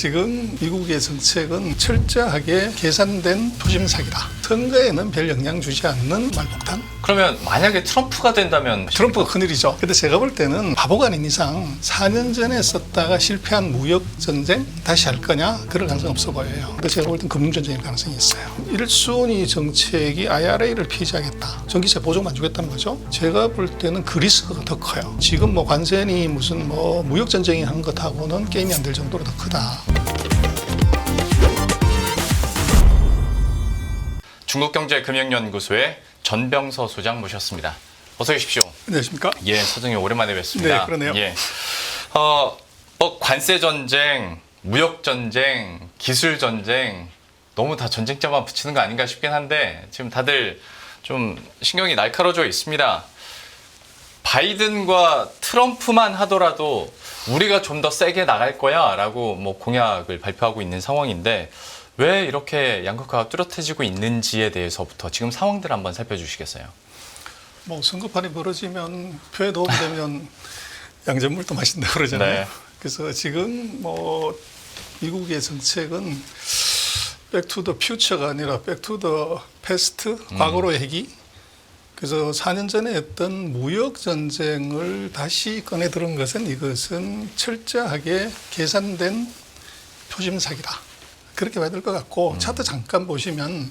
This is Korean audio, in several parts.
지금 미국의 정책은 철저하게 계산된 표심 사기다. 선거에는 별 영향 주지 않는 말폭탄. 그러면 만약에 트럼프가 된다면 트럼프가 큰일이죠. 근데 제가 볼 때는 바보가 아닌 이상 4년 전에 썼다가 실패한 무역 전쟁 다시 할 거냐? 그럴 가능성이 없어 보여요. 근데 제가 볼 때는 금융 전쟁일 가능성이 있어요. 1순위 정책이 IRA를 폐지하겠다. 전기세 보조만 주겠다는 거죠. 제가 볼 때는 그 리스크가 더 커요. 지금 뭐 관세니 무슨 뭐 무역 전쟁이 한 것하고는 게임이 안 될 정도로 더 크다. 중국경제금융연구소의 전병서 소장 모셨습니다. 어서 오십시오. 안녕하십니까? 예, 소장님 오랜만에 뵙습니다. 네, 그러네요. 예. 관세 전쟁, 무역 전쟁, 기술 전쟁 너무 다 전쟁자만 붙이는 거 아닌가 싶긴 한데 지금 다들 좀 신경이 날카로워져 있습니다. 바이든과 트럼프만 하더라도 우리가 좀 더 세게 나갈 거야 라고 뭐 공약을 발표하고 있는 상황인데 왜 이렇게 양극화가 뚜렷해지고 있는지에 대해서부터 지금 상황들 한번 살펴주시겠어요? 뭐 선거판이 벌어지면 표에 도움이 되면 양전물도 마신다고 그러잖아요. 네. 그래서 지금 뭐 미국의 정책은 백투더 퓨처가 아니라 백투더 패스트, 과거로의 회귀. 그래서 4년 전에 했던 무역 전쟁을 다시 꺼내 들은 것은 이것은 철저하게 계산된 표심 사기다. 그렇게 봐야 될 것 같고 차트 잠깐 보시면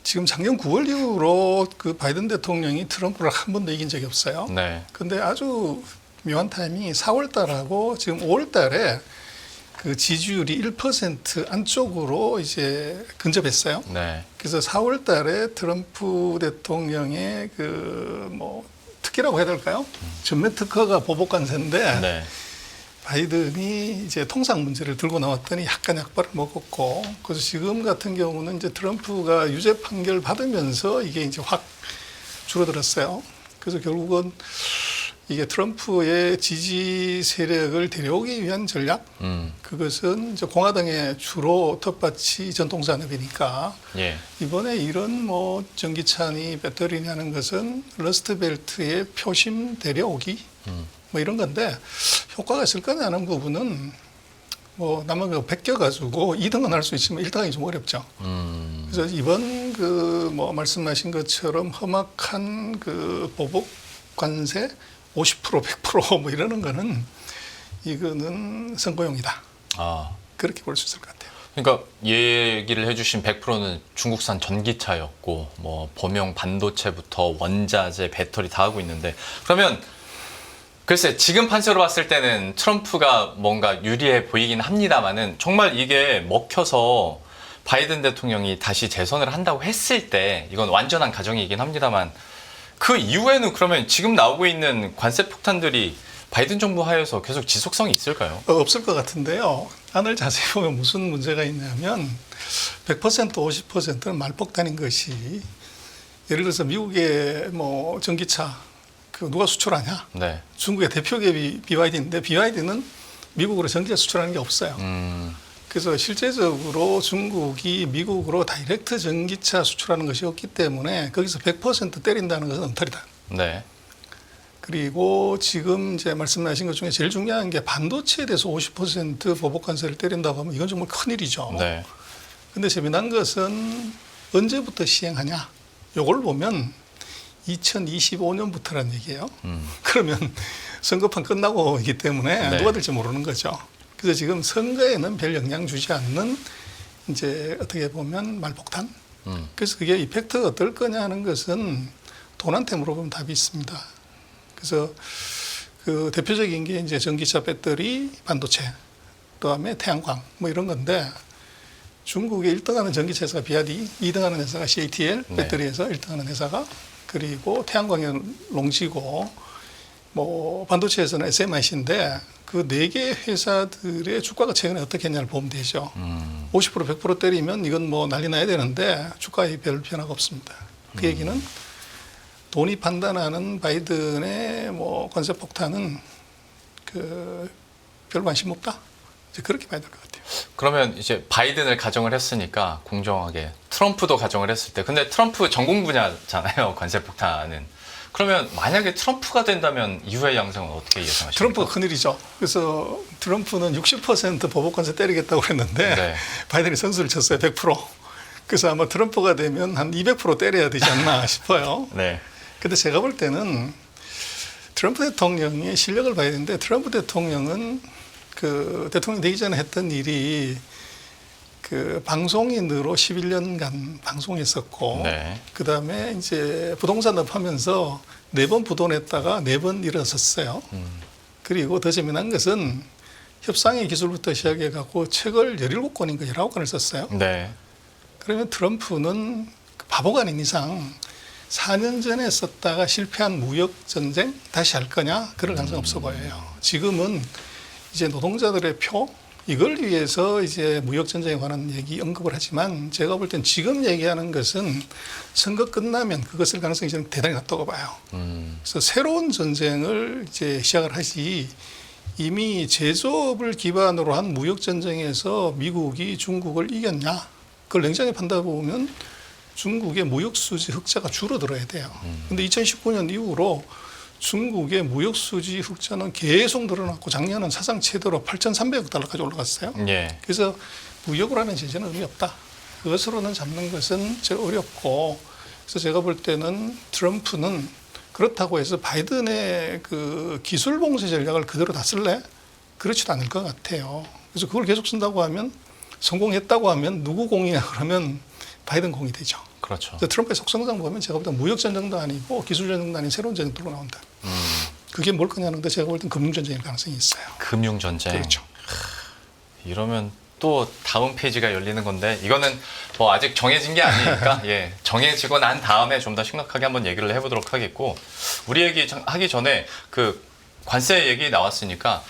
지금 작년 9월 이후로 그 바이든 대통령이 트럼프를 한 번도 이긴 적이 없어요. 네. 근데 아주 묘한 타이밍이 4월 달하고 지금 5월 달에 그 지지율이 1% 안쪽으로 이제 근접했어요. 네. 그래서 4월 달에 트럼프 대통령의 그 뭐 특기라고 해야 될까요? 전면 특허가 보복 관세인데 네. 바이든이 이제 통상 문제를 들고 나왔더니 약간 약발을 먹었고, 그래서 지금 같은 경우는 이제 트럼프가 유죄 판결 받으면서 이게 이제 확 줄어들었어요. 그래서 결국은 이게 트럼프의 지지 세력을 데려오기 위한 전략, 그것은 이제 공화당의 주로 텃밭이 전통산업이니까 예. 이번에 이런 뭐 전기차니 배터리냐는 것은 러스트벨트의 표심 데려오기 뭐 이런 건데 효과가 있을 거냐는 부분은 뭐 남은 베껴가지고 2등은 할 수 있지만 1등하기 좀 어렵죠. 그래서 이번 그 뭐 말씀하신 것처럼 험악한 그 보복 관세 50% 100% 뭐 이러는 거는 이거는 선거용이다. 아. 그렇게 볼 수 있을 것 같아요. 그러니까 얘기를 해주신 100%는 중국산 전기차였고 뭐 범용 반도체부터 원자재, 배터리 다 하고 있는데 그러면 글쎄 지금 판세로 봤을 때는 트럼프가 뭔가 유리해 보이긴 합니다만은 정말 이게 먹혀서 바이든 대통령이 다시 재선을 한다고 했을 때 이건 완전한 가정이긴 합니다만 그 이후에는 그러면 지금 나오고 있는 관세 폭탄들이 바이든 정부 하에서 계속 지속성이 있을까요? 없을 것 같은데요. 안을 자세히 보면 무슨 문제가 있냐면 100% 50%는 말폭탄인 것이 예를 들어서 미국의 뭐 전기차 그 누가 수출하냐? 네. 중국의 대표 기업이 BYD인데 BYD는 미국으로 전기차 수출하는 게 없어요. 그래서 실제적으로 중국이 미국으로 다이렉트 전기차 수출하는 것이 없기 때문에 거기서 100% 때린다는 것은 엉터리다. 네. 그리고 지금 이제 말씀하신 것 중에 제일 중요한 게 반도체에 대해서 50% 보복 관세를 때린다고 하면 이건 정말 큰일이죠. 네. 근데 재미난 것은 언제부터 시행하냐? 요걸 보면 2025년부터라는 얘기예요. 그러면 선거판 끝나고 있기 때문에 네. 누가 될지 모르는 거죠. 그래서 지금 선거에는 별 영향 주지 않는 이제 어떻게 보면 말폭탄. 그래서 그게 이펙트가 어떨 거냐 하는 것은 돈한테 물어보면 답이 있습니다. 그래서 그 대표적인 게 이제 전기차 배터리, 반도체, 그다음에 태양광 뭐 이런 건데 중국의 1등하는 전기차 회사가 BYD, 2등하는 회사가 CATL, 배터리에서 1등하는 회사가 그리고 태양광은 롱지고 뭐 반도체에서는 SMIC인데 그 4개 회사들의 주가가 최근에 어떻게 했냐를 보면 되죠. 50% 100% 때리면 이건 뭐 난리 나야 되는데 주가에 별 변화가 없습니다. 그 얘기는 돈이 판단하는 바이든의 뭐 관세 폭탄은 그 별 관심 없다. 이제 그렇게 봐야 될 것 같아요. 그러면 이제 바이든을 가정을 했으니까 공정하게 트럼프도 가정을 했을 때 근데 트럼프 전공 분야잖아요. 관세 폭탄은. 그러면 만약에 트럼프가 된다면 이후의 양상은 어떻게 예상하십니까? 트럼프가 큰일이죠. 그래서 트럼프는 60% 보복관세 때리겠다고 그랬는데 네. 바이든이 선수를 쳤어요. 100%. 그래서 아마 트럼프가 되면 한 200% 때려야 되지 않나 싶어요. 네. 근데 제가 볼 때는 트럼프 대통령의 실력을 봐야 되는데 트럼프 대통령은 그 대통령 되기 전에 했던 일이 그 방송인으로 11년간 방송했었고 네. 그다음에 이제 부동산업 하면서 4번 부도냈다가 4번 일어섰어요. 그리고 더 재미난 것은 협상의 기술부터 시작해 갖고 책을 17권인가 19권을 썼어요. 네. 그러면 트럼프는 바보가 아닌 이상 4년 전에 썼다가 실패한 무역 전쟁 다시 할 거냐? 그럴 가능성 없어 보여요. 지금은 이제 노동자들의 표 이걸 위해서 이제 무역 전쟁에 관한 얘기 언급을 하지만 제가 볼 땐 지금 얘기하는 것은 선거 끝나면 그것을 가능성이 저는 대단히 낮다고 봐요. 그래서 새로운 전쟁을 이제 시작을 하지 이미 제조업을 기반으로 한 무역 전쟁에서 미국이 중국을 이겼냐? 그걸 냉정히 판단해보면 중국의 무역 수지 흑자가 줄어들어야 돼요. 근데 2019년 이후로 중국의 무역 수지 흑자는 계속 늘어났고 작년은 사상 최대로 8,300억 달러까지 올라갔어요. 예. 그래서 무역으로 하는 제재는 의미 없다. 그것으로는 잡는 것은 제일 어렵고 그래서 제가 볼 때는 트럼프는 그렇다고 해서 바이든의 그 기술 봉쇄 전략을 그대로 다 쓸래? 그렇지도 않을 것 같아요. 그래서 그걸 계속 쓴다고 하면 성공했다고 하면 누구 공이냐 그러면 바이든 공이 되죠. 그렇죠. 트럼프의 속성상 보면 제가 볼 때 무역 전쟁도 아니고 기술 전쟁도 아닌 새로운 전쟁으로 나온다. 그게 뭘 거냐는데 제가 볼 땐 금융 전쟁일 가능성이 있어요. 금융 전쟁. 그렇죠. 이러면 또 다음 페이지가 열리는 건데 이거는 뭐 아직 정해진 게 아니니까 예, 정해지고 난 다음에 좀 더 심각하게 한번 얘기를 해보도록 하겠고 우리 얘기 하기 전에 그 관세 얘기 나왔으니까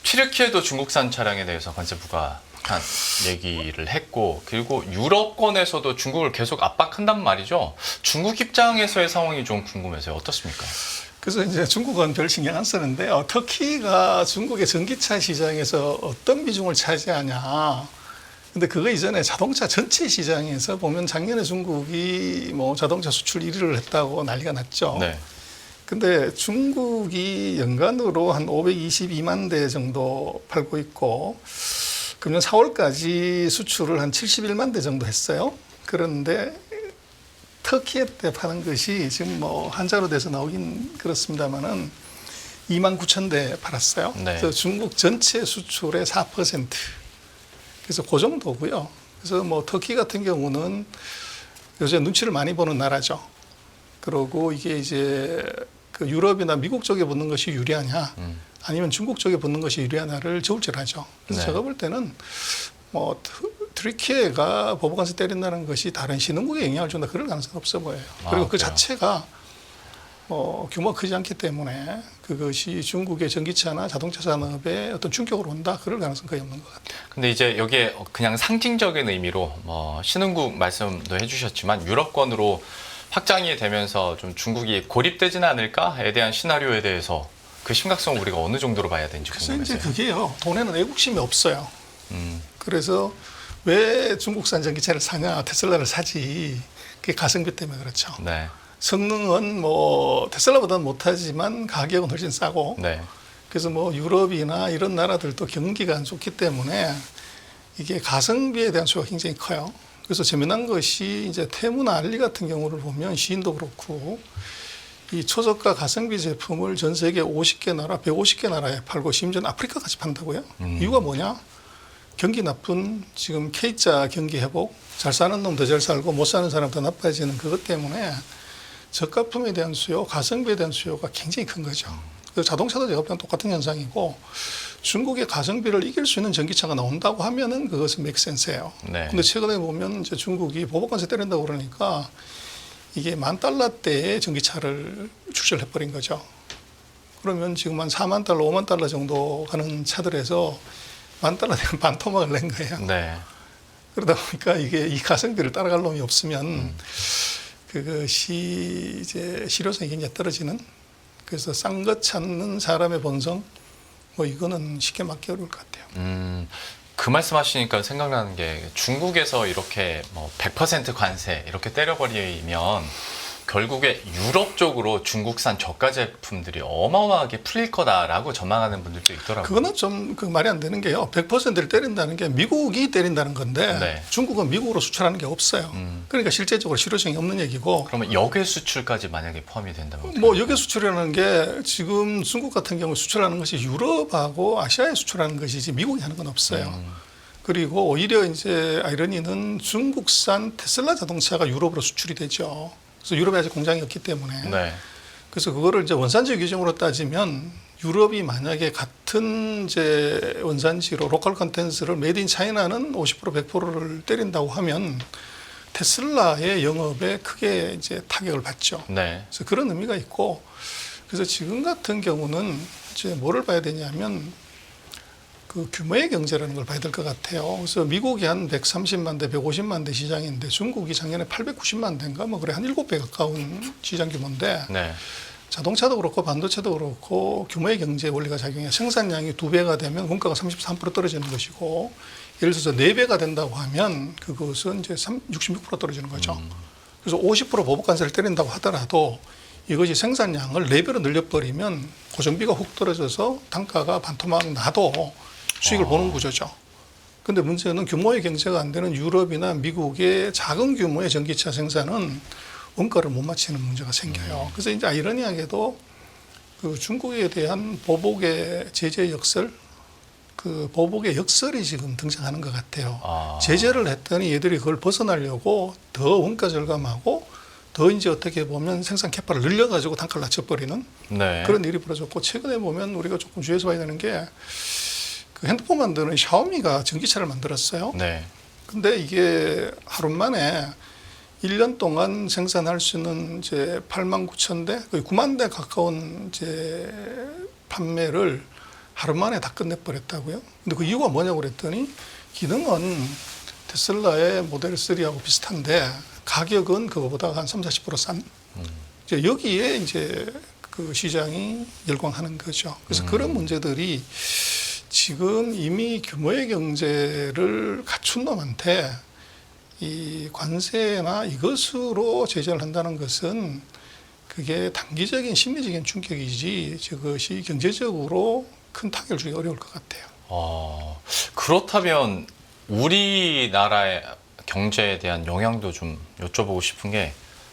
튀르키예도 중국산 차량에 대해서 관세 부과한 얘기를 했고 그리고 유럽권에서도 중국을 계속 압박한단 말이죠. 중국 입장에서의 상황이 좀 궁금해서요. 어떻습니까? 그래서 이제 중국은 별 신경 안 쓰는데요. 터키가 중국의 전기차 시장에서 어떤 비중을 차지하냐. 근데 그거 이전에 자동차 전체 시장에서 보면 작년에 중국이 뭐 자동차 수출 1위를 했다고 난리가 났죠. 네. 근데 중국이 연간으로 한 522만 대 정도 팔고 있고 금년 4월까지 수출을 한 71만 대 정도 했어요. 그런데 터키에 때 파는 것이 지금 뭐 한자로 돼서 나오긴 그렇습니다만은 2만 9천 대 팔았어요. 네. 그래서 중국 전체 수출의 4%. 그래서 그 정도고요. 그래서 뭐 터키 같은 경우는 요새 눈치를 많이 보는 나라죠. 그러고 이게 이제 그 유럽이나 미국 쪽에 붙는 것이 유리하냐, 아니면 중국 쪽에 붙는 것이 유리하냐를 저울질하죠. 그래서 네. 제가 볼 때는 뭐 트리키예가 보복관세 때린다는 것이 다른 신흥국에 영향을 준다 그럴 가능성이 없어 보여요. 그리고 그 그래요? 자체가 규모가 크지 않기 때문에 그것이 중국의 전기차나 자동차 산업에 어떤 충격으로 온다 그럴 가능성은 거의 없는 것 같아요. 근데 이제 여기에 그냥 상징적인 의미로 뭐 신흥국 말씀도 해주셨지만 유럽권으로 확장이 되면서 좀 중국이 고립되지는 않을까에 대한 시나리오에 대해서 그 심각성을 우리가 어느 정도로 봐야 되는지 그래서 이제 궁금해서요. 그게요. 돈에는 애국심이 없어요. 그래서 왜 중국산 전기차를 사냐, 테슬라를 사지. 그게 가성비 때문에 그렇죠. 네. 성능은 뭐 테슬라보다는 못하지만 가격은 훨씬 싸고. 네. 그래서 뭐 유럽이나 이런 나라들도 경기가 안 좋기 때문에 이게 가성비에 대한 수요가 굉장히 커요. 그래서 재미난 것이 이제 테무나 알리 같은 경우를 보면 시인도 그렇고 이 초저가 가성비 제품을 전 세계 50개 나라, 150개 나라에 팔고 심지어는 아프리카까지 판다고요. 이유가 뭐냐? 경기 나쁜 지금 K자 경기 회복, 잘 사는 놈 더 잘 살고 못 사는 사람 더 나빠지는 그것 때문에 저가품에 대한 수요, 가성비에 대한 수요가 굉장히 큰 거죠. 그래서 자동차도 제가 볼 때는 똑같은 현상이고 중국의 가성비를 이길 수 있는 전기차가 나온다고 하면은 그것은 맥센스예요. 네. 근데 최근에 보면 이제 중국이 보복관세 때린다고 그러니까 이게 $10,000대의 전기차를 출시를 해버린 거죠. 그러면 지금 한 $40,000, $50,000 정도 가는 차들에서 $10,000 되면 반토막을 낸 거예요. 네. 그러다 보니까 이게 이 가성비를 따라갈 놈이 없으면 그것이 이제 실효성이 굉장히 떨어지는. 그래서 싼 것 찾는 사람의 본성, 뭐 이거는 쉽게 막기 어려울 것 같아요. 그 말씀하시니까 생각나는 게 중국에서 이렇게 뭐 100% 관세 이렇게 때려버리면 결국에 유럽 쪽으로 중국산 저가 제품들이 어마어마하게 풀릴 거다라고 전망하는 분들도 있더라고요. 그거는 좀 그 말이 안 되는 게요. 100%를 때린다는 게 미국이 때린다는 건데 네. 중국은 미국으로 수출하는 게 없어요. 그러니까 실제적으로 실효성이 없는 얘기고. 그러면 역외 수출까지 만약에 포함이 된다면 뭐 역외 수출이라는 게 지금 중국 같은 경우 수출하는 것이 유럽하고 아시아에 수출하는 것이지 미국이 하는 건 없어요. 그리고 오히려 이제 아이러니는 중국산 테슬라 자동차가 유럽으로 수출이 되죠. 그래서 유럽에 아직 공장이 없기 때문에. 네. 그래서 그거를 이제 원산지 규정으로 따지면 유럽이 만약에 같은 이제 원산지로 로컬 컨텐츠를 메이드 인 차이나는 50% 100%를 때린다고 하면 테슬라의 영업에 크게 이제 타격을 받죠. 네. 그래서 그런 의미가 있고, 그래서 지금 같은 경우는 이제 뭐를 봐야 되냐면 그 규모의 경제라는 걸 봐야 될 것 같아요. 그래서 미국이 한 130만 대, 150만 대 시장인데 중국이 작년에 890만 대인가 뭐 그래 한 7배 가까운 시장 규모인데 네. 자동차도 그렇고 반도체도 그렇고 규모의 경제 원리가 작용해요. 생산량이 2배가 되면 원가가 33% 떨어지는 것이고, 예를 들어서 4배가 된다고 하면 그것은 이제 66% 떨어지는 거죠. 그래서 50% 보복 관세를 때린다고 하더라도 이것이 생산량을 4배로 늘려버리면 고정비가 훅 떨어져서 단가가 반토막 나도 수익을 보는 구조죠. 근데 문제는 규모의 경제가 안 되는 유럽이나 미국의 작은 규모의 전기차 생산은 원가를 못 맞추는 문제가 생겨요. 그래서 이제 아이러니하게도 그 중국에 대한 보복의 제재 역설, 그 보복의 역설이 지금 등장하는 것 같아요. 제재를 했더니 얘들이 그걸 벗어나려고 더 원가 절감하고 더 이제 어떻게 보면 생산 캐파를 늘려가지고 단가를 낮춰버리는 네. 그런 일이 벌어졌고, 최근에 보면 우리가 조금 주의해서 봐야 되는 게 그 핸드폰 만드는 샤오미가 전기차를 만들었어요. 네. 근데 이게 하루 만에 1년 동안 생산할 수 있는 이제 8만 9천 대, 거의 9만 대 가까운 이제 판매를 하루 만에 다 끝내버렸다고요. 근데 그 이유가 뭐냐고 그랬더니 기능은 테슬라의 모델 3하고 비슷한데 가격은 그거보다 한 30, 40% 싼. 이제 여기에 이제 그 시장이 열광하는 거죠. 그래서 그런 문제들이 지금 이미 규모의 경제를 갖춘 놈한테 이 관세나 이것으로 제재를 한다는 것은 그게 단기적인 심리적인 충격이지 저것이 경제적으로 큰 타격을 주기 어려울 것 같아요. 그렇다면 우리나라의 경제에 대한 영향도 좀 여쭤보고 싶은 게,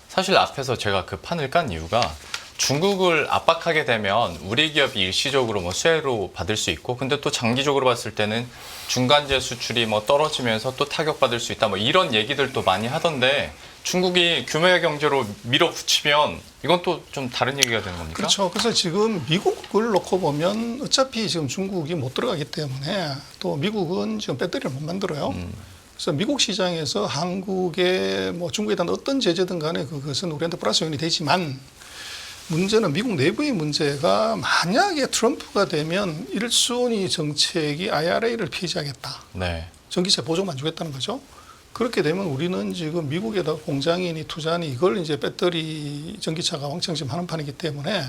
사실 앞에서 제가 그 판을 깐 이유가 중국을 압박하게 되면 우리 기업이 일시적으로 뭐 수혜로 받을 수 있고, 근데 또 장기적으로 봤을 때는 중간재 수출이 뭐 떨어지면서 또 타격받을 수 있다, 뭐 이런 얘기들도 많이 하던데, 중국이 규모의 경제로 밀어붙이면 이건 또 좀 다른 얘기가 되는 겁니까? 그렇죠. 그래서 지금 미국을 놓고 보면 어차피 지금 중국이 못 들어가기 때문에, 또 미국은 지금 배터리를 못 만들어요. 그래서 미국 시장에서 한국에 뭐 중국에 대한 어떤 제재든 간에 그것은 우리한테 플러스 요인이 되지만, 문제는 미국 내부의 문제가, 만약에 트럼프가 되면 1순위 정책이 IRA를 폐지하겠다. 네. 전기세 보조만 주겠다는 거죠. 그렇게 되면 우리는 지금 미국에다 공장이니 투자니 이걸 이제 배터리 전기차가 왕창 지금 하는 판이기 때문에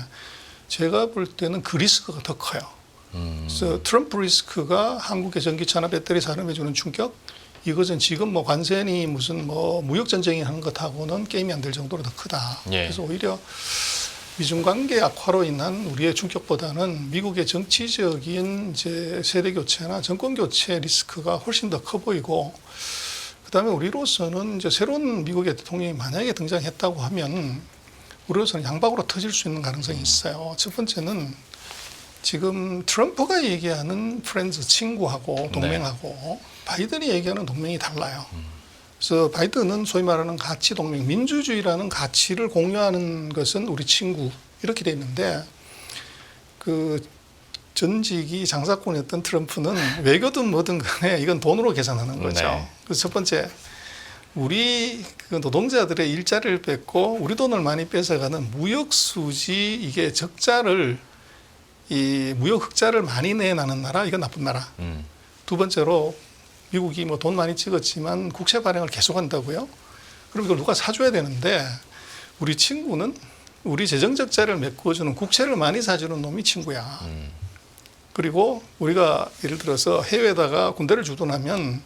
제가 볼 때는 그 리스크가 더 커요. 그래서 트럼프 리스크가 한국의 전기차나 배터리 산업에 주는 충격, 이것은 지금 뭐 관세니 무슨 뭐 무역 전쟁이 하는 것하고는 게임이 안 될 정도로 더 크다. 예. 그래서 오히려 미중 관계 악화로 인한 우리의 충격보다는 미국의 정치적인 이제 세대 교체나 정권 교체 리스크가 훨씬 더 커 보이고, 그다음에 우리로서는 이제 새로운 미국의 대통령이 만약에 등장했다고 하면 우리로서는 양박으로 터질 수 있는 가능성이 있어요. 첫 번째는 지금 트럼프가 얘기하는 프렌즈, 친구하고 동맹하고 바이든이 얘기하는 동맹이 달라요. 그래서 바이든은 소위 말하는 가치 동맹, 민주주의라는 가치를 공유하는 것은 우리 친구, 이렇게 돼 있는데, 그 전직이 장사꾼이었던 트럼프는 외교든 뭐든 간에 이건 돈으로 계산하는 거죠. 네. 그래서 첫 번째, 우리 그 노동자들의 일자리를 뺏고 우리 돈을 많이 뺏어가는 무역 수지, 이게 적자를, 이 무역 흑자를 많이 내나는 나라, 이건 나쁜 나라. 두 번째로 미국이 뭐 돈 많이 찍었지만 국채 발행을 계속한다고요? 그럼 이걸 누가 사줘야 되는데, 우리 친구는 우리 재정 적자를 메꿔주는 국채를 많이 사주는 놈이 친구야. 그리고 우리가 예를 들어서 해외에다가 군대를 주둔하면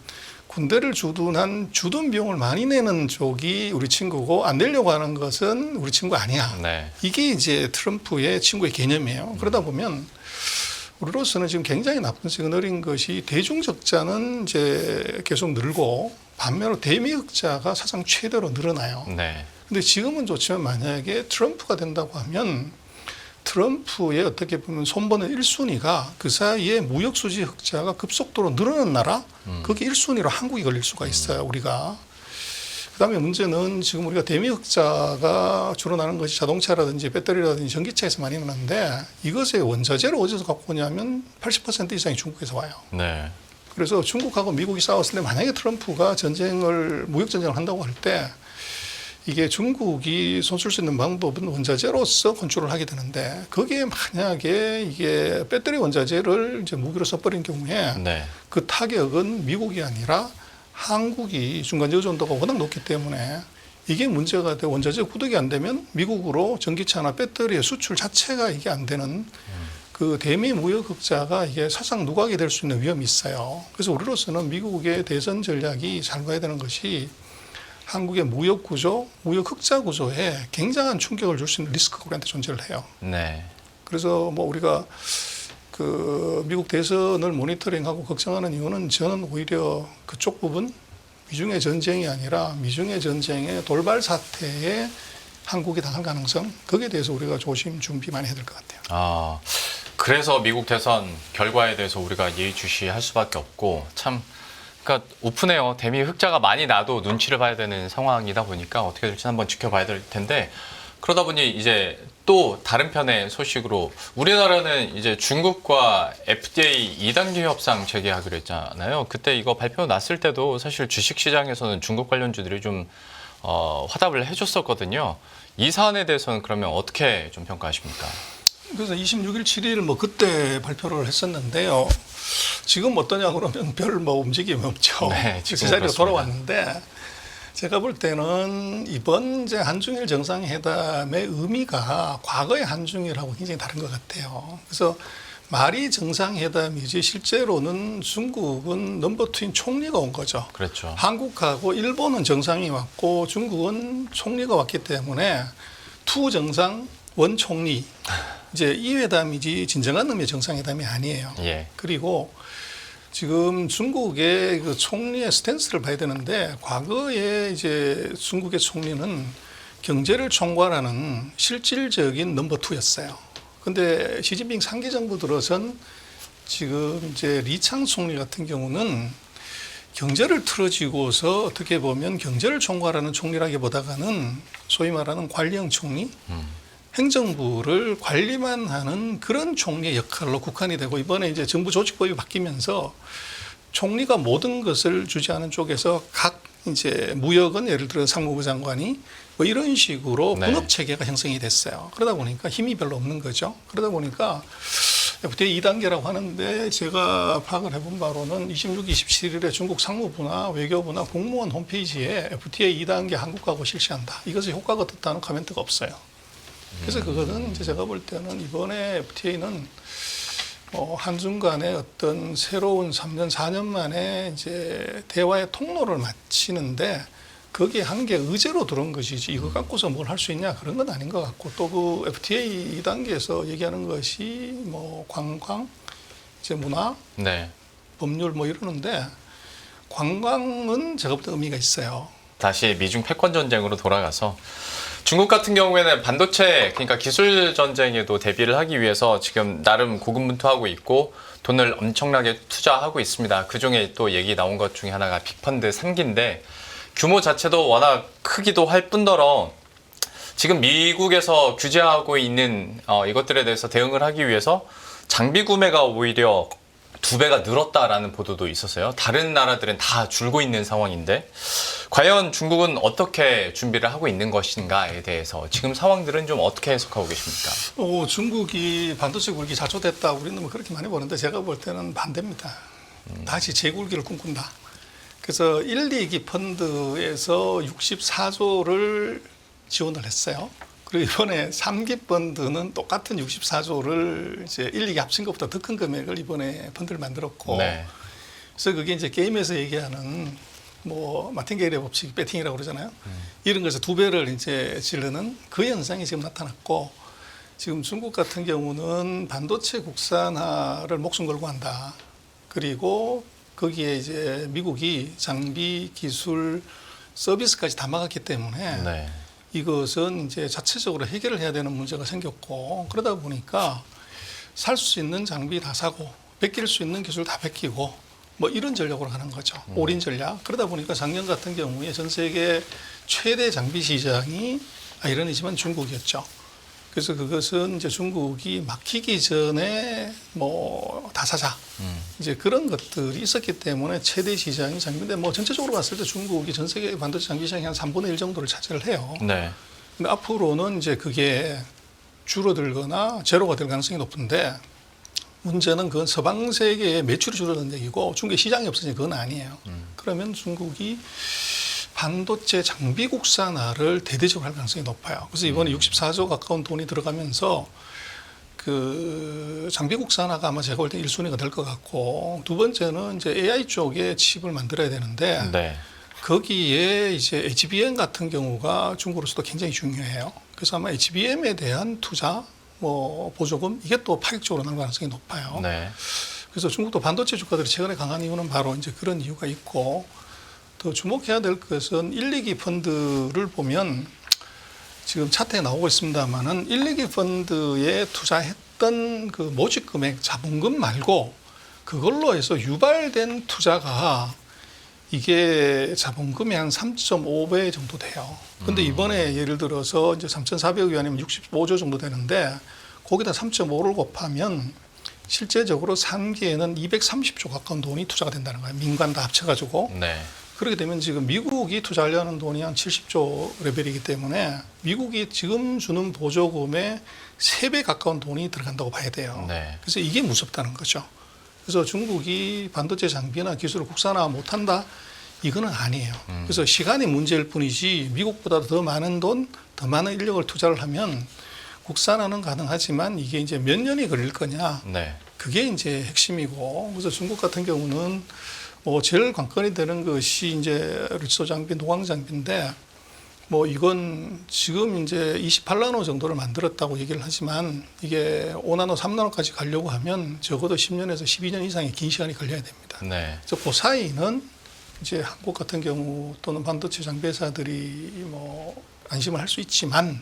군대를 주둔한 주둔 비용을 많이 내는 쪽이 우리 친구고 안 내려고 하는 것은 우리 친구 아니야. 네. 이게 이제 트럼프의 친구의 개념이에요. 그러다 보면 우리로서는 지금 굉장히 나쁜 시그널인 것이 대중적자는 이제 계속 늘고 반면으로 대미흑자가 사상 최대로 늘어나요. 네. 근데 지금은 좋지만 만약에 트럼프가 된다고 하면 트럼프의 어떻게 보면 손보는 1순위가 그 사이에 무역수지 흑자가 급속도로 늘어난 나라, 그게 1순위로 한국이 걸릴 수가 있어요, 우리가. 그다음에 문제는 지금 우리가 대미 흑자가 주로 나는 것이 자동차라든지 배터리라든지 전기차에서 많이 나는데 이것의 원자재를 어디서 갖고 오냐면 80% 이상이 중국에서 와요. 네. 그래서 중국하고 미국이 싸웠을 때 만약에 트럼프가 무역 전쟁을 한다고 할 때 이게 중국이 손쓸 수 있는 방법은 원자재로서 컨트롤을 하게 되는데 거기에 만약에 이게 배터리 원자재를 이제 무기로 써버린 경우에 네. 그 타격은 미국이 아니라 한국이 중간재 의존도가 워낙 높기 때문에 이게 문제가 되고 원자재 구독이 안 되면 미국으로 전기차나 배터리의 수출 자체가 이게 안 되는 그 대미 무역 흑자가 이게 사상 누각이 될 수 있는 위험이 있어요. 그래서 우리로서는 미국의 대선 전략이 잘 봐야 되는 것이 한국의 무역 구조, 무역 흑자 구조에 굉장한 충격을 줄 수 있는 리스크가 우리한테 존재를 해요. 네. 그래서 뭐 우리가 그 미국 대선을 모니터링하고 걱정하는 이유는 저는 오히려 그쪽 부분 미중의 전쟁이 아니라 미중의 전쟁의 돌발 사태에 한국이 당할 가능성 거기에 대해서 우리가 조심 준비 많이 해야 될 것 같아요. 아, 그래서 미국 대선 결과에 대해서 우리가 예의주시할 수밖에 없고 참. 그러니까 오픈해요. 대미 흑자가 많이 나도 눈치를 봐야 되는 상황이다 보니까 어떻게 될지 한번 지켜봐야 될 텐데 그러다 보니 이제 또 다른 편의 소식으로 우리나라는 이제 중국과 FDA 2단계 협상 재개하기로 했잖아요. 그때 이거 발표 났을 때도 사실 주식시장에서는 중국 관련주들이 좀 화답을 해줬었거든요. 이 사안에 대해서는 그러면 어떻게 좀 평가하십니까? 그래서 26일, 7일 뭐 그때 발표를 했었는데요. 지금 어떠냐 그러면 별 뭐 움직임이 없죠. 네, 지금 제자리로 그렇습니다. 돌아왔는데 제가 볼 때는 이번 이제 한중일 정상회담의 의미가 과거의 한중일하고 굉장히 다른 것 같아요. 그래서 말이 정상회담이지 실제로는 중국은 넘버 투인 총리가 온 거죠. 그렇죠. 한국하고 일본은 정상이 왔고 중국은 총리가 왔기 때문에 투 정상 원 총리 이제 이 회담이지 진정한 의미의 정상회담이 아니에요. 예. 그리고 지금 중국의 그 총리의 스탠스를 봐야 되는데 과거에 이제 중국의 총리는 경제를 총괄하는 실질적인 넘버 투였어요. 근데 시진핑 3기 정부 들어선 지금 이제 리창 총리 같은 경우는 경제를 틀어지고서 어떻게 보면 경제를 총괄하는 총리라기보다는 소위 말하는 관리형 총리, 행정부를 관리만 하는 그런 총리의 역할로 국한이 되고 이번에 이제 정부 조직법이 바뀌면서 총리가 모든 것을 주재하는 쪽에서 각 이제 무역은 예를 들어 상무부 장관이 뭐 이런 식으로 네. 분업 체계가 형성이 됐어요. 그러다 보니까 힘이 별로 없는 거죠. 그러다 보니까 FTA 2단계라고 하는데 제가 파악을 해본 바로는 26, 27일에 중국 상무부나 외교부나 공무원 홈페이지에 FTA 2단계 한국하고 실시한다. 이것의 효과가 어떻다는 코멘트가 없어요. 그래서 그거는 이제 제가 볼 때는 이번에 FTA는 한중 간의 어떤 새로운 3년, 4년 만에 이제 대화의 통로를 마치는데 거기에 한 게 의제로 들어온 것이지 이거 갖고서 뭘 할 수 있냐 그런 건 아닌 것 같고 또 그 FTA 2단계에서 얘기하는 것이 뭐 관광, 이제 문화, 네. 법률 뭐 이러는데 관광은 제가 볼 때 의미가 있어요. 다시 미중 패권 전쟁으로 돌아가서 중국 같은 경우에는 반도체 그러니까 기술 전쟁에도 대비를 하기 위해서 지금 나름 고군분투하고 있고 돈을 엄청나게 투자하고 있습니다. 그중에 또 얘기 나온 것 중에 하나가 빅펀드 3기인데 규모 자체도 워낙 크기도 할 뿐더러 지금 미국에서 규제하고 있는 이것들에 대해서 대응을 하기 위해서 장비 구매가 오히려 2배가 늘었다라는 보도도 있었어요. 다른 나라들은 다 줄고 있는 상황인데 과연 중국은 어떻게 준비를 하고 있는 것인가에 대해서 지금 상황들은 좀 어떻게 해석하고 계십니까? 중국이 반도체 굴기 자초됐다 우리는 뭐 그렇게 많이 보는데 제가 볼 때는 반대입니다. 다시 재굴기를 꿈꾼다. 그래서 1, 2기 펀드에서 64조를 지원을 했어요. 그리고 이번에 3기 펀드는 똑같은 64조를 이제 1, 2기 합친 것보다 더 큰 금액을 이번에 펀드를 만들었고, 네. 그래서 그게 이제 게임에서 얘기하는 뭐 마틴게일의 법칙, 배팅이라고 그러잖아요. 이런 것에서 2배를 이제 지르는 그 현상이 지금 나타났고, 지금 중국 같은 경우는 반도체 국산화를 목숨 걸고 한다. 그리고 거기에 이제 미국이 장비, 기술, 서비스까지 다 막았기 때문에 네. 이것은 이제 자체적으로 해결을 해야 되는 문제가 생겼고, 그러다 보니까 살 수 있는 장비 다 사고 베낄 수 있는 기술 다 베끼고 뭐 이런 전략으로 가는 거죠. 올인 전략. 그러다 보니까 작년 같은 경우에 전 세계 최대 장비 시장이 아이러니지만 중국이었죠. 그래서 그것은 이제 중국이 막히기 전에 뭐 다 사자. 이제 그런 것들이 있었기 때문에 최대 시장이 장비인데 뭐 전체적으로 봤을 때 중국이 전 세계 반도체 장비 시장이 한 3분의 1 정도를 차지를 해요. 네. 근데 앞으로는 이제 그게 줄어들거나 제로가 될 가능성이 높은데, 문제는 그건 서방 세계의 매출이 줄어드는 얘기고 중국의 시장이 없어지는 그건 아니에요. 그러면 중국이 반도체 장비 국산화를 대대적으로 할 가능성이 높아요. 그래서 이번에 64조 가까운 돈이 들어가면서 그 장비 국산화가 아마 제가 볼 때 1순위가 될 것 같고, 두 번째는 이제 AI 쪽에 칩을 만들어야 되는데 네. 거기에 이제 HBM 같은 경우가 중국으로서도 굉장히 중요해요. 그래서 아마 HBM에 대한 투자, 뭐 보조금 이게 또 파격적으로 나올 가능성이 높아요. 네. 그래서 중국도 반도체 주가들이 최근에 강한 이유는 바로 이제 그런 이유가 있고, 더 주목해야 될 것은 1, 2기 펀드를 보면 지금 차트에 나오고 있습니다만은 1, 2기 펀드에 투자했던 그 모집 금액, 자본금 말고 그걸로 해서 유발된 투자가 이게 자본금이 한 3.5배 정도 돼요. 근데 이번에 예를 들어서 이제 3,400억 원이면 65조 정도 되는데 거기다 3.5를 곱하면 실제적으로 3기에는 230조 가까운 돈이 투자가 된다는 거예요. 민간 다 합쳐가지고. 네. 그렇게 되면 지금 미국이 투자하려는 돈이 한 70조 레벨이기 때문에 미국이 지금 주는 보조금의 3배 가까운 돈이 들어간다고 봐야 돼요. 네. 그래서 이게 무섭다는 거죠. 그래서 중국이 반도체 장비나 기술을 국산화 못한다? 이거는 아니에요. 그래서 시간이 문제일 뿐이지 미국보다 더 많은 돈, 더 많은 인력을 투자를 하면 국산화는 가능하지만 이게 이제 몇 년이 걸릴 거냐? 네. 그게 이제 핵심이고, 그래서 중국 같은 경우는 뭐 제일 관건이 되는 것이 이제 리소 장비, 노광 장비인데, 뭐 이건 지금 이제 28나노 정도를 만들었다고 얘기를 하지만 이게 5나노, 3나노까지 가려고 하면 적어도 10년에서 12년 이상의 긴 시간이 걸려야 됩니다. 네. 그래서 그 사이는 이제 한국 같은 경우 또는 반도체 장비 회사들이 뭐 안심을 할 수 있지만,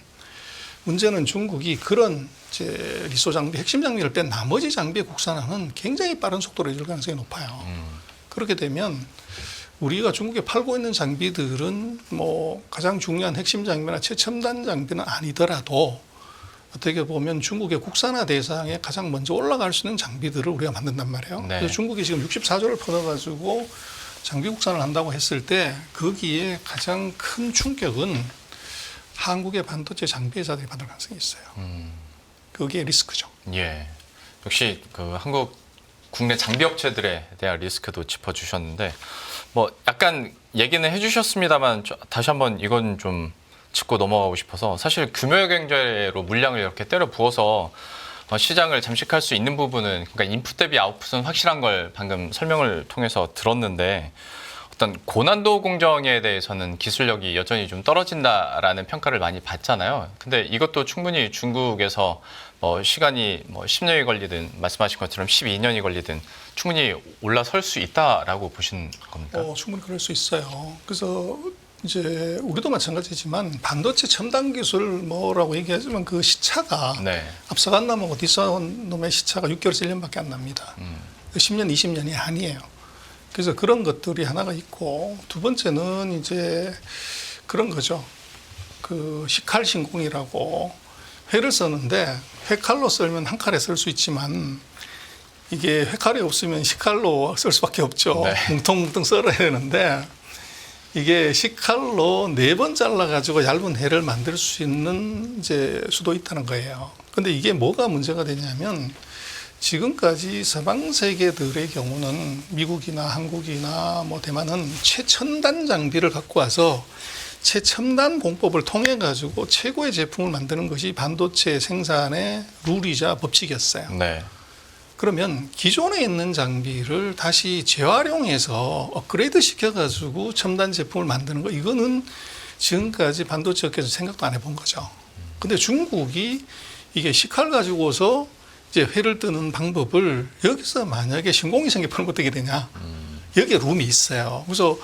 문제는 중국이 그런 이제 리소 장비, 핵심 장비를 뺀 나머지 장비의 국산화는 굉장히 빠른 속도로 해줄 가능성이 높아요. 그렇게 되면 우리가 중국에 팔고 있는 장비들은 뭐 가장 중요한 핵심 장비나 최첨단 장비는 아니더라도 어떻게 보면 중국의 국산화 대상에 가장 먼저 올라갈 수 있는 장비들을 우리가 만든단 말이에요. 네. 그래서 중국이 지금 64조를 퍼넣어가지고 장비 국산을 한다고 했을 때 거기에 가장 큰 충격은 한국의 반도체 장비 회사들이 받을 가능성이 있어요. 그게 리스크죠. 예. 역시 그 한국 국내 장비 업체들에 대한 리스크도 짚어주셨는데, 뭐 약간 얘기는 해주셨습니다만 다시 한번 이건 좀 짚고 넘어가고 싶어서, 사실 금요경제로 물량을 이렇게 때려 부어서 시장을 잠식할 수 있는 부분은, 그러니까 인풋 대비 아웃풋은 확실한 걸 방금 설명을 통해서 들었는데, 어떤 고난도 공정에 대해서는 기술력이 여전히 좀 떨어진다라는 평가를 많이 받잖아요. 근데 이것도 충분히 중국에서 시간이 10년이 걸리든 말씀하신 것처럼 12년이 걸리든 충분히 올라설 수 있다라고 보시는 겁니까? 충분히 그럴 수 있어요. 그래서 이제 우리도 마찬가지지만 반도체 첨단 기술 뭐라고 얘기하지만 그 시차가 네. 앞서간 놈하고 뒤서간 놈의 시차가 6개월에서 1년밖에 안 납니다. 10년, 20년이 아니에요. 그래서 그런 것들이 하나가 있고, 두 번째는 이제 그런 거죠. 그 시칼 신공이라고 회를 썼는데 회칼로 썰면 한 칼에 쓸 수 있지만 이게 회칼이 없으면 시칼로 쓸 수밖에 없죠. 네. 뭉텅뭉텅 썰어야 되는데 이게 시칼로 4번 잘라가지고 얇은 회를 만들 수 있는 이제 수도 있다는 거예요. 근데 이게 뭐가 문제가 되냐면 지금까지 서방 세계들의 경우는 미국이나 한국이나 뭐 대만은 최첨단 장비를 갖고 와서 최첨단 공법을 통해 가지고 최고의 제품을 만드는 것이 반도체 생산의 룰이자 법칙이었어요. 네. 그러면 기존에 있는 장비를 다시 재활용해서 업그레이드 시켜가지고 첨단 제품을 만드는 거, 이거는 지금까지 반도체 업계에서 생각도 안 해본 거죠. 근데 중국이 이게 시칼 가지고서 이제 회를 뜨는 방법을 여기서 만약에 신공이 생겨버리면 어떻게 되냐. 여기에 룸이 있어요. 그래서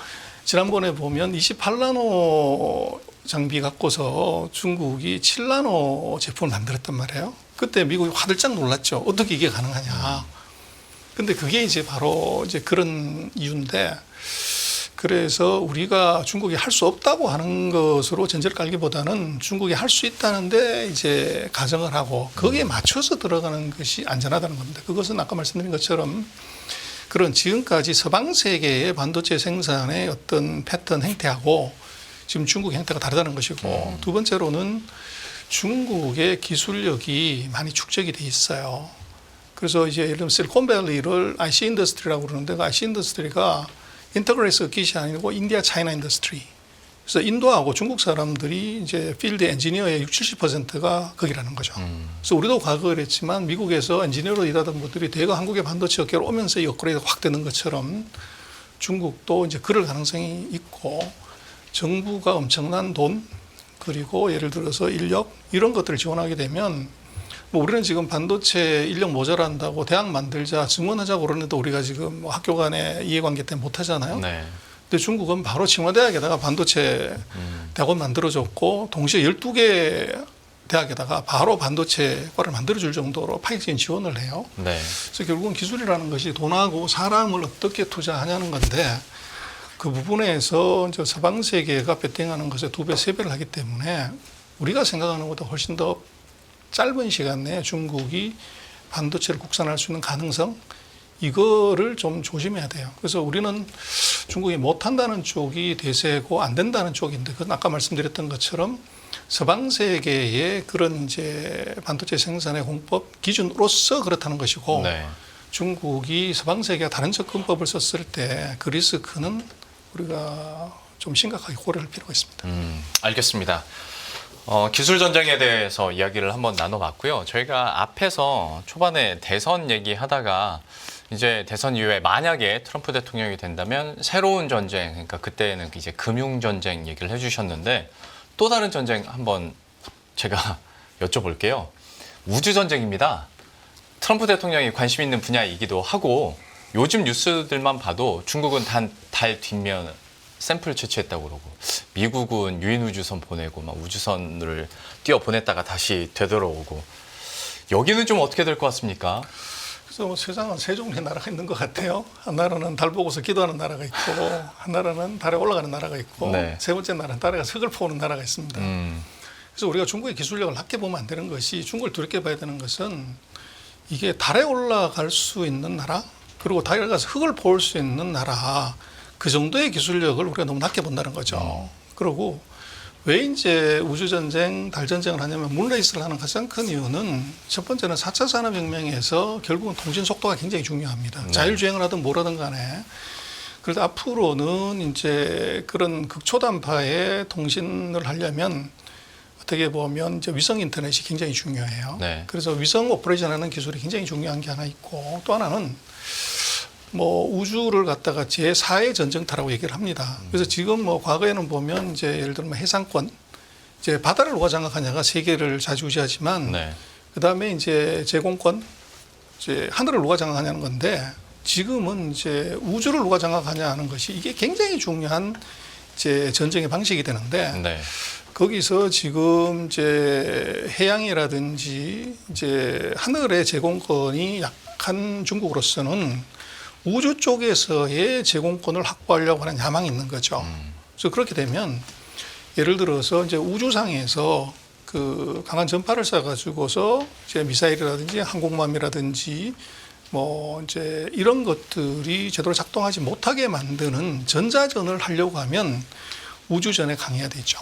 지난번에 보면 28나노 장비 갖고서 중국이 7나노 제품을 만들었단 말이에요. 그때 미국이 화들짝 놀랐죠. 어떻게 이게 가능하냐. 근데 그게 이제 바로 이제 그런 이유인데, 그래서 우리가 중국이 할 수 없다고 하는 것으로 전제를 깔기보다는 중국이 할 수 있다는데 이제 가정을 하고 거기에 맞춰서 들어가는 것이 안전하다는 겁니다. 그것은 아까 말씀드린 것처럼 그런 지금까지 서방 세계의 반도체 생산의 어떤 패턴 행태하고 지금 중국 형태가 다르다는 것이고, 두 번째로는 중국의 기술력이 많이 축적이 돼 있어요. 그래서 이제 예를 들면 실리콘밸리를 IC 인더스트리라고 그러는데, 그 IC 인더스트리가 인터그레이스 기시 아니고 인디아 차이나 인더스트리. 그래서 인도하고 중국 사람들이 이제 필드 엔지니어의 60, 70%가 거기라는 거죠. 그래서 우리도 과거에 그랬지만 미국에서 엔지니어로 일하던 분들이 대거 한국의 반도체 업계로 오면서 이 업그레이드가 확 되는 것처럼 중국도 이제 그럴 가능성이 있고, 정부가 엄청난 돈, 그리고 예를 들어서 인력 이런 것들을 지원하게 되면, 뭐 우리는 지금 반도체 인력 모자란다고 대학 만들자 증원하자고 그러는데 우리가 지금 뭐 학교 간의 이해관계 때문에 못 하잖아요. 네. 근데 중국은 바로 칭화대학에다가 반도체 대학원 만들어줬고, 동시에 12개 대학에다가 바로 반도체과를 만들어줄 정도로 파격적인 지원을 해요. 네. 그래서 결국은 기술이라는 것이 돈하고 사람을 어떻게 투자하냐는 건데, 그 부분에서 이제 서방 세계가 베팅하는 것에 2배, 3배를 하기 때문에 우리가 생각하는 것보다 훨씬 더 짧은 시간 내에 중국이 반도체를 국산할 수 있는 가능성, 이거를 좀 조심해야 돼요. 그래서 우리는 중국이 못한다는 쪽이 대세고 안 된다는 쪽인데, 그건 아까 말씀드렸던 것처럼 서방 세계의 그런 이제 반도체 생산의 공법 기준으로서 그렇다는 것이고, 네. 중국이 서방 세계가 다른 접근법을 썼을 때 그 리스크는 우리가 좀 심각하게 고려할 필요가 있습니다. 알겠습니다. 기술 전쟁에 대해서 이야기를 한번 나눠봤고요. 저희가 앞에서 초반에 대선 얘기하다가 이제 대선 이후에 만약에 트럼프 대통령이 된다면 새로운 전쟁, 그러니까 그때는 이제 금융 전쟁 얘기를 해주셨는데, 또 다른 전쟁 한번 제가 여쭤볼게요. 우주 전쟁입니다. 트럼프 대통령이 관심 있는 분야이기도 하고, 요즘 뉴스들만 봐도 중국은 달 뒷면 샘플 채취했다고 그러고, 미국은 유인 우주선 보내고 막 우주선을 띄워 보냈다가 다시 되돌아오고, 여기는 좀 어떻게 될 것 같습니까? 그래서 뭐 세상은 세 종류의 나라가 있는 것 같아요. 한 나라는 달 보고서 기도하는 나라가 있고, 한 나라는 달에 올라가는 나라가 있고, 네. 세 번째 나라는 달에 가서 흙을 퍼오는 나라가 있습니다. 그래서 우리가 중국의 기술력을 낮게 보면 안 되는 것이, 중국을 두렵게 봐야 되는 것은 이게 달에 올라갈 수 있는 나라, 그리고 달에 가서 흙을 퍼올 수 있는 나라, 그 정도의 기술력을 우리가 너무 낮게 본다는 거죠. 그리고 왜 이제 우주전쟁, 달전쟁을 하냐면, 문레이스를 하는 가장 큰 이유는 첫 번째는 4차 산업혁명에서 결국은 통신 속도가 굉장히 중요합니다. 네. 자율주행을 하든 뭐라든 간에. 그래서 앞으로는 이제 그런 극초단파의 통신을 하려면 어떻게 보면 이제 위성 인터넷이 굉장히 중요해요. 네. 그래서 위성 오퍼레이션 하는 기술이 굉장히 중요한 게 하나 있고, 또 하나는 뭐 우주를 갖다가 제4의 전쟁터라고 얘기를 합니다. 그래서 지금 뭐 과거에는 보면 이제 예를 들면 해상권, 이제 바다를 누가 장악하냐가 세계를 좌지우지하지만, 네. 그 다음에 이제 제공권, 이제 하늘을 누가 장악하냐는 건데, 지금은 이제 우주를 누가 장악하냐 하는 것이 이게 굉장히 중요한 이제 전쟁의 방식이 되는데, 네. 거기서 지금 이제 해양이라든지 이제 하늘의 제공권이 약한 중국으로서는 우주 쪽에서의 제공권을 확보하려고 하는 야망이 있는 거죠. 그래서 그렇게 되면 예를 들어서 이제 우주상에서 그 강한 전파를 쏴가지고서 이제 미사일이라든지 항공모함이라든지 뭐 이제 이런 것들이 제대로 작동하지 못하게 만드는 전자전을 하려고 하면 우주전에 강해야 되죠.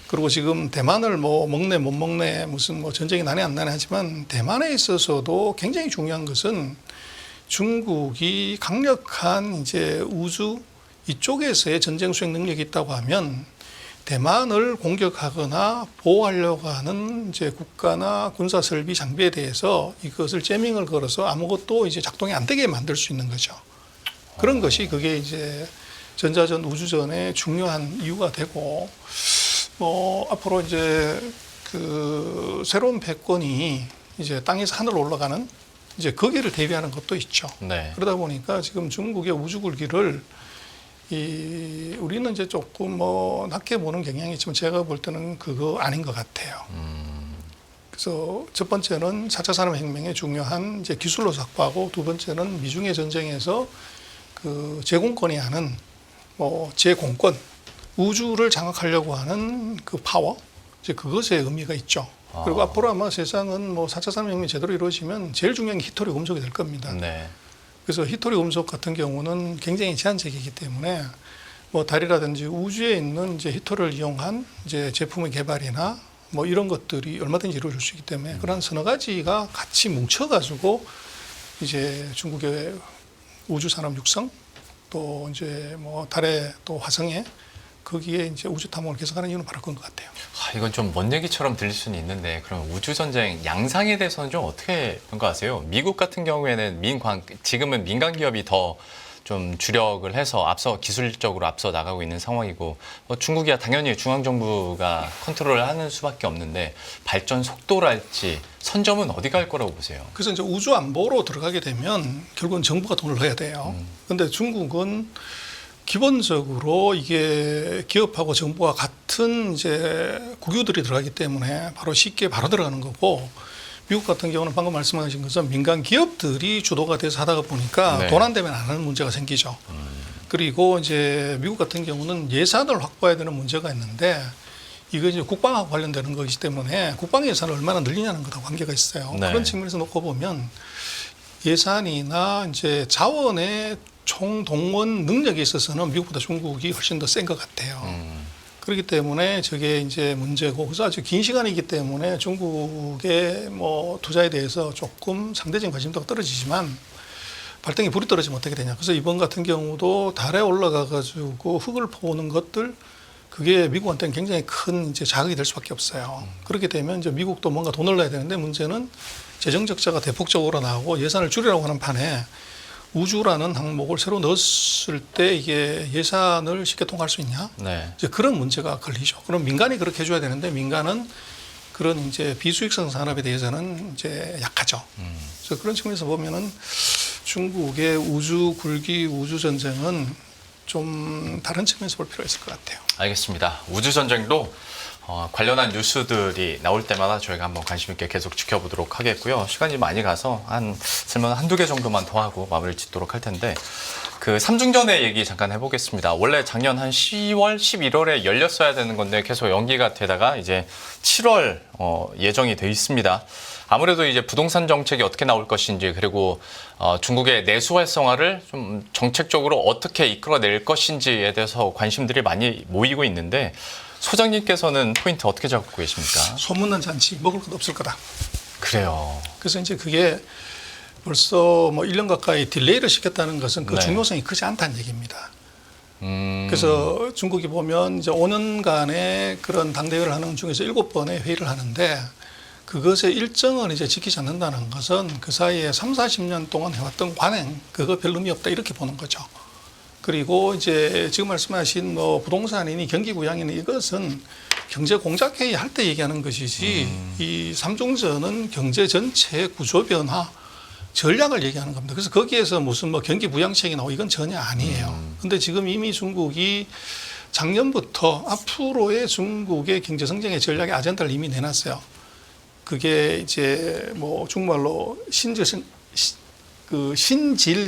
그리고 지금 대만을 뭐 먹네 못 먹네 무슨 뭐 전쟁이 나네 안 나네 하지만, 대만에 있어서도 굉장히 중요한 것은 중국이 강력한 이제 우주 이쪽에서의 전쟁 수행 능력이 있다고 하면 대만을 공격하거나 보호하려고 하는 이제 국가나 군사 설비 장비에 대해서 이것을 재밍을 걸어서 아무것도 이제 작동이 안 되게 만들 수 있는 거죠. 그런 것이 그게 이제 전자전 우주전의 중요한 이유가 되고, 뭐 앞으로 이제 그 새로운 패권이 이제 땅에서 하늘로 올라가는 이제 거기를 대비하는 것도 있죠. 네. 그러다 보니까 지금 중국의 우주굴기를 우리는 이제 조금 뭐 낮게 보는 경향이 있지만 제가 볼 때는 그거 아닌 것 같아요. 그래서 첫 번째는 4차 산업혁명의 중요한 이제 기술로 확보하고, 두 번째는 미중의 전쟁에서 그 제공권이 하는 뭐 제공권, 우주를 장악하려고 하는 그 파워, 이제 그것의 의미가 있죠. 그리고 앞으로 아마 세상은 뭐 4차 산업혁명이 제대로 이루어지면 제일 중요한 게 히토리 금속이 될 겁니다. 네. 그래서 히토리 금속 같은 경우는 굉장히 제한적이기 때문에 뭐 달이라든지 우주에 있는 이제 히토리를 이용한 이제 제품의 개발이나 뭐 이런 것들이 얼마든지 이루어질 수 있기 때문에 그런 서너 가지가 같이 뭉쳐가지고 이제 중국의 우주 산업 육성, 또 이제 뭐 달에 또 화성에 거기에 이제 우주 탐험을 계속하는 이유는 바로 그런 것 같아요. 이건 좀 먼 얘기처럼 들릴 수는 있는데, 그럼 우주 전쟁 양상에 대해서는 좀 어떻게 평가하세요? 미국 같은 경우에는 지금은 민간 기업이 더 좀 주력을 해서 기술적으로 앞서 나가고 있는 상황이고, 중국이야 당연히 중앙정부가 컨트롤을 하는 수밖에 없는데, 발전 속도랄지 선점은 어디 갈 거라고 보세요? 그래서 이제 우주 안보로 들어가게 되면 결국은 정부가 돈을 넣어야 돼요. 그런데 중국은 기본적으로 이게 기업하고 정부가 같은 이제 국유들이 들어가기 때문에 바로 쉽게 들어가는 거고, 미국 같은 경우는 방금 말씀하신 것처럼 민간 기업들이 주도가 돼서 하다가 보니까 네. 돈 안 되면 안 하는 문제가 생기죠. 그리고 이제 미국 같은 경우는 예산을 확보해야 되는 문제가 있는데, 이거 이제 국방하고 관련되는 것이기 때문에 국방 예산을 얼마나 늘리냐는 것하고 관계가 있어요. 네. 그런 측면에서 놓고 보면 예산이나 이제 자원의 총동원 능력에 있어서는 미국보다 중국이 훨씬 더 센 것 같아요. 그렇기 때문에 저게 이제 문제고, 그래서 아주 긴 시간이기 때문에 중국의 뭐 투자에 대해서 조금 상대적인 관심도가 떨어지지만 발등에 불이 떨어지면 어떻게 되냐. 그래서 이번 같은 경우도 달에 올라가 가지고 흙을 퍼오는 것들, 그게 미국한테는 굉장히 큰 이제 자극이 될 수밖에 없어요. 그렇게 되면 이제 미국도 뭔가 돈을 내야 되는데, 문제는 재정 적자가 대폭적으로 나오고 예산을 줄이라고 하는 판에 우주라는 항목을 새로 넣었을 때 이게 예산을 쉽게 통과할 수 있냐? 네. 이제 그런 문제가 걸리죠. 그럼 민간이 그렇게 해줘야 되는데, 민간은 그런 이제 비수익성 산업에 대해서는 이제 약하죠. 그래서 그런 측면에서 보면은 중국의 우주 굴기, 우주 전쟁은 좀 다른 측면에서 볼 필요가 있을 것 같아요. 알겠습니다. 우주 전쟁도 관련한 뉴스들이 나올 때마다 저희가 한번 관심 있게 계속 지켜보도록 하겠고요. 시간이 많이 가서 질문 한두 개 정도만 더 하고 마무리를 짓도록 할 텐데, 그 삼중전의 얘기 잠깐 해보겠습니다. 원래 작년 한 10월, 11월에 열렸어야 되는 건데 계속 연기가 되다가 이제 7월 예정이 돼 있습니다. 아무래도 이제 부동산 정책이 어떻게 나올 것인지, 그리고 중국의 내수 활성화를 좀 정책적으로 어떻게 이끌어낼 것인지에 대해서 관심들이 많이 모이고 있는데, 소장님께서는 포인트 어떻게 잡고 계십니까? 소문난 잔치, 먹을 것 없을 거다. 그래요. 그래서 이제 그게 벌써 뭐 1년 가까이 딜레이를 시켰다는 것은 그 네. 중요성이 크지 않다는 얘기입니다. 그래서 중국이 보면 이제 5년간의 그런 당대회를 하는 중에서 7번의 회의를 하는데, 그것의 일정을 이제 지키지 않는다는 것은 그 사이에 3, 40년 동안 해왔던 관행, 그거 별 의미 없다, 이렇게 보는 거죠. 그리고 이제 지금 말씀하신 뭐 부동산이니 경기부양이니 이것은 경제 공작회의 할 때 얘기하는 것이지, 이 삼중전은 경제 전체의 구조 변화, 전략을 얘기하는 겁니다. 그래서 거기에서 무슨 뭐 경기부양책이 나오고 이건 전혀 아니에요. 근데 지금 이미 중국이 작년부터 앞으로의 중국의 경제 성장의 전략의 아젠다를 이미 내놨어요. 그게 이제 뭐 중국말로 신질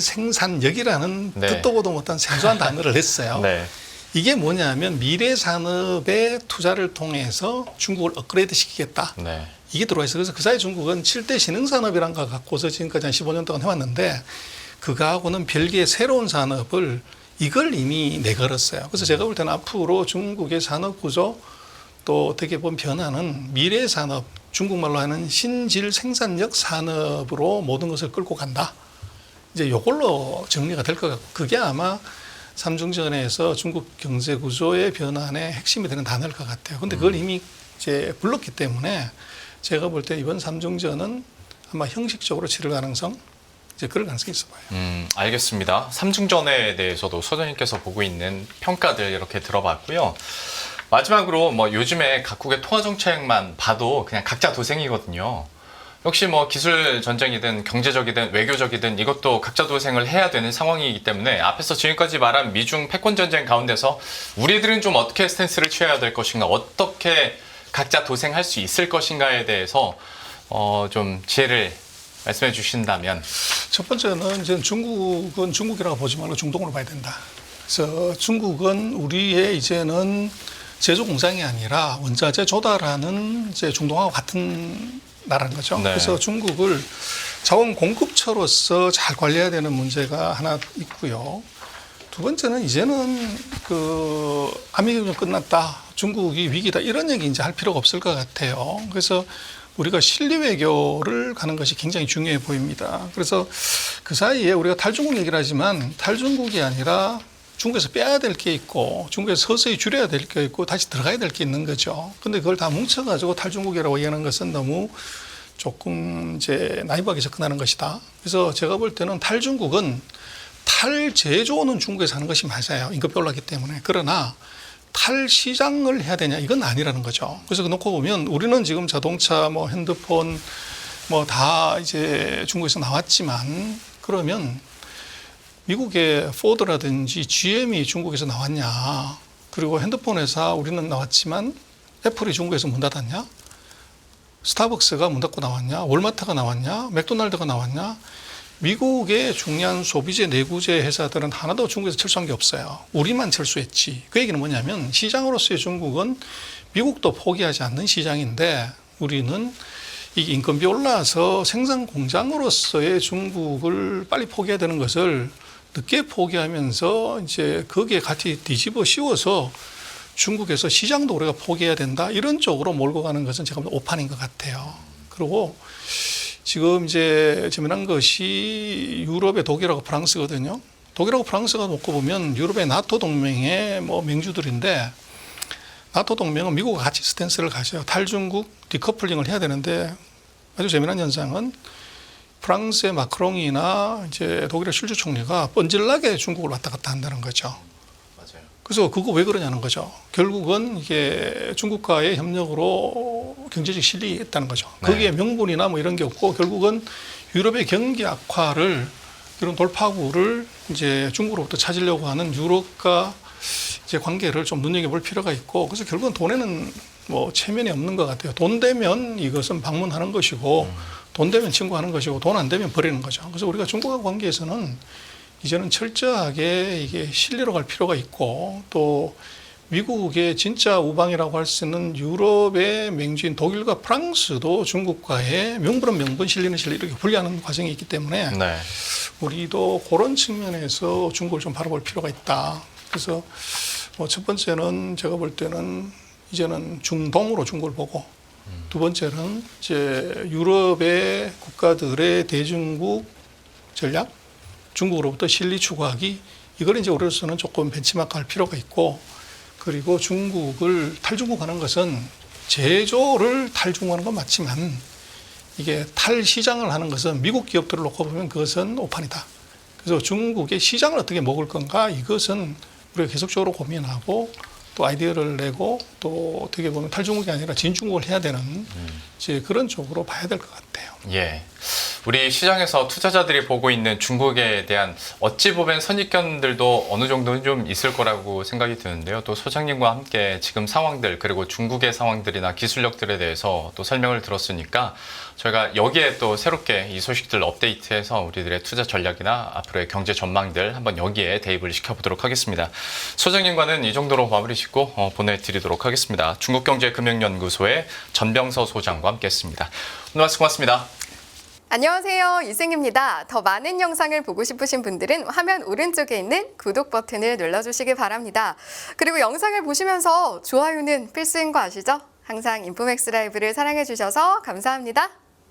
생산력이라는 네. 듣도 보도 못한 생소한 단어를 냈어요. 네. 이게 뭐냐면 미래 산업의 투자를 통해서 중국을 업그레이드 시키겠다. 네. 이게 들어와 있어요. 그래서 그 사이 중국은 7대 신흥산업이란 거 갖고서 지금까지 한 15년 동안 해왔는데, 그거하고는 별개의 새로운 산업을 이걸 이미 내걸었어요. 그래서 제가 볼 때는 앞으로 중국의 산업 구조, 또 어떻게 보면 변화는 미래 산업, 중국말로 하는 신질 생산력 산업으로 모든 것을 끌고 간다. 이제 이걸로 정리가 될 것 같고, 그게 아마 삼중전에서 중국 경제 구조의 변환의 핵심이 되는 단어일 것 같아요. 근데 그걸 이미 이제 불렀기 때문에 제가 볼 때 이번 삼중전은 아마 형식적으로 치를 가능성, 이제 그럴 가능성이 있어 보여요. 알겠습니다. 삼중전에 대해서도 소장님께서 보고 있는 평가들 이렇게 들어봤고요. 마지막으로 뭐 요즘에 각국의 통화 정책만 봐도 그냥 각자 도생이거든요. 역시 뭐 기술 전쟁이든 경제적이든 외교적이든 이것도 각자 도생을 해야 되는 상황이기 때문에 앞에서 지금까지 말한 미중 패권 전쟁 가운데서 우리들은 좀 어떻게 스탠스를 취해야 될 것인가, 어떻게 각자 도생할 수 있을 것인가에 대해서 좀 지혜를 말씀해 주신다면. 첫 번째는 이제 중국은 중국이라고 보지 말고 중동으로 봐야 된다. 그래서 중국은 우리의 이제는 제조 공장이 아니라 원자재 조달하는 이제 중동하고 같은 나라는 거죠. 네. 그래서 중국을 자원 공급처로서 잘 관리해야 되는 문제가 하나 있고요. 두 번째는 이제는 그 한미경협 끝났다, 중국이 위기다, 이런 얘기 이제 할 필요가 없을 것 같아요. 그래서 우리가 실리 외교를 가는 것이 굉장히 중요해 보입니다. 그래서 그 사이에 우리가 탈중국 얘기를 하지만 탈중국이 아니라 중국에서 빼야 될 게 있고 중국에서 서서히 줄여야 될 게 있고 다시 들어가야 될 게 있는 거죠. 근데 그걸 다 뭉쳐가지고 탈중국이라고 얘기하는 것은 너무 조금 이제 나이브하게 접근하는 것이다. 그래서 제가 볼 때는 탈중국은 탈제조는 중국에서 하는 것이 맞아요. 임금이 올랐기 때문에. 그러나 탈시장을 해야 되냐, 이건 아니라는 거죠. 그래서 놓고 보면 우리는 지금 자동차, 뭐 핸드폰, 뭐 다 이제 중국에서 나왔지만, 그러면 미국의 포드라든지 GM이 중국에서 나왔냐, 그리고 핸드폰 회사 우리는 나왔지만 애플이 중국에서 문 닫았냐, 스타벅스가 문 닫고 나왔냐, 월마트가 나왔냐, 맥도날드가 나왔냐. 미국의 중요한 소비재 내구재 회사들은 하나도 중국에서 철수한 게 없어요. 우리만 철수했지. 그 얘기는 뭐냐면 시장으로서의 중국은 미국도 포기하지 않는 시장인데, 우리는 이 인건비 올라서 생산 공장으로서의 중국을 빨리 포기해야 되는 것을 늦게 포기하면서 이제 거기에 같이 뒤집어 씌워서 중국에서 시장도 우리가 포기해야 된다, 이런 쪽으로 몰고 가는 것은 제가 보면 오판인 것 같아요. 그리고 지금 이제 재미난 것이 유럽의 독일하고 프랑스거든요. 독일하고 프랑스가 놓고 보면 유럽의 나토 동맹의 뭐 맹주들인데, 나토 동맹은 미국과 같이 스탠스를 가져요. 탈중국 디커플링을 해야 되는데, 아주 재미난 현상은 프랑스의 마크롱이나 이제 독일의 슐츠 총리가 뻔질나게 중국을 왔다 갔다 한다는 거죠. 맞아요. 그래서 그거 왜 그러냐는 거죠. 결국은 이게 중국과의 협력으로 경제적 실리가 있다는 거죠. 네. 거기에 명분이나 뭐 이런 게 없고, 결국은 유럽의 경기 악화를, 이런 돌파구를 이제 중국으로부터 찾으려고 하는 유럽과 이제 관계를 좀 눈여겨볼 필요가 있고, 그래서 결국은 돈에는 뭐 체면이 없는 것 같아요. 돈 되면 이것은 방문하는 것이고, 돈 되면 친구하는 것이고, 돈 안 되면 버리는 거죠. 그래서 우리가 중국과 관계에서는 이제는 철저하게 이게 실리로 갈 필요가 있고, 또 미국의 진짜 우방이라고 할 수 있는 유럽의 맹주인 독일과 프랑스도 중국과의 명분은 명분, 실리는 실리, 이렇게 분리하는 과정이 있기 때문에 네. 우리도 그런 측면에서 중국을 좀 바라볼 필요가 있다. 그래서 뭐 첫 번째는 제가 볼 때는 이제는 중동으로 중국을 보고, 두 번째는 이제 유럽의 국가들의 대중국 전략, 중국으로부터 실리 추구하기, 이걸 이제 우리로서는 조금 벤치마크 할 필요가 있고, 그리고 중국을 탈중국하는 것은 제조를 탈중국하는 건 맞지만, 이게 탈시장을 하는 것은 미국 기업들을 놓고 보면 그것은 오판이다. 그래서 중국의 시장을 어떻게 먹을 건가, 이것은 우리가 계속적으로 고민하고 또 아이디어를 내고, 또 어떻게 보면 탈중국이 아니라 진중국을 해야 되는 이제 그런 쪽으로 봐야 될 것 같아요. 예. 우리 시장에서 투자자들이 보고 있는 중국에 대한 어찌 보면 선입견들도 어느 정도는 좀 있을 거라고 생각이 드는데요. 또 소장님과 함께 지금 상황들, 그리고 중국의 상황들이나 기술력들에 대해서 또 설명을 들었으니까 저희가 여기에 또 새롭게 이 소식들 업데이트해서 우리들의 투자 전략이나 앞으로의 경제 전망들 한번 여기에 대입을 시켜보도록 하겠습니다. 소장님과는 이 정도로 마무리 짓고 보내드리도록 하겠습니다. 중국경제금융연구소의 전병서 소장과 함께했습니다. 오늘 말씀 고맙습니다. 안녕하세요, 이승입니다. 더 많은 영상을 보고 싶으신 분들은 화면 오른쪽에 있는 구독 버튼을 눌러주시기 바랍니다. 그리고 영상을 보시면서 좋아요는 필수인 거 아시죠? 항상 인포맥스 라이브를 사랑해 주셔서 감사합니다.